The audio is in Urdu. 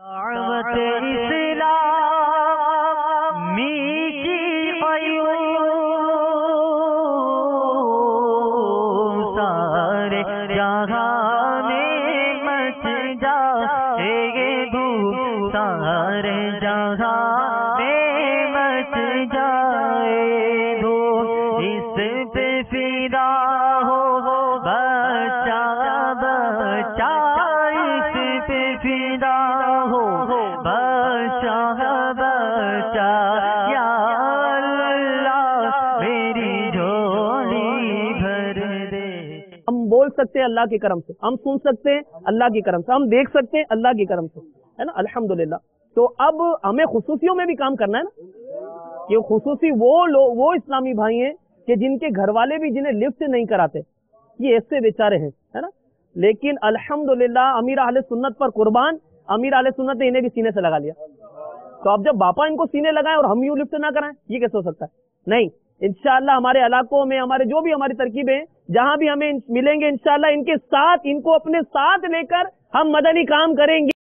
دعوت اسلام میٹھی قیوم سارے جہاں میں مچ جائے گے دھوم سارے جہاں میں مچ جائے دھوم اس پہ فدا ہو بچہ بچہ اس پہ فدا ہو بچہ بچہ یا اللہ میری جھولی بھر دے۔ ہم بول سکتے ہیں اللہ کے کرم سے، ہم سن سکتے ہیں اللہ کے کرم سے، ہم دیکھ سکتے ہیں اللہ کے کرم سے، ہے نا، الحمدللہ۔ تو اب ہمیں خصوصیوں میں بھی کام کرنا ہے نا، کہ خصوصی وہ اسلامی بھائی ہیں کہ جن کے گھر والے بھی جنہیں لفٹ نہیں کراتے، یہ ایسے بیچارے ہیں، ہے نا، لیکن الحمدللہ امیر اہل سنت پر قربان، امیر اہل سنت نے انہیں بھی سینے سے لگا لیا۔ تو اب جب باپا ان کو سینے لگائیں اور ہم یوں لفٹ نہ کرائیں، یہ کیسے ہو سکتا ہے؟ نہیں، انشاءاللہ ہمارے علاقوں میں ہمارے جو بھی ہماری ترکیبیں ہیں، جہاں بھی ہمیں ملیں گے انشاءاللہ ان کے ساتھ، ان کو اپنے ساتھ لے کر ہم مدنی کام کریں گے۔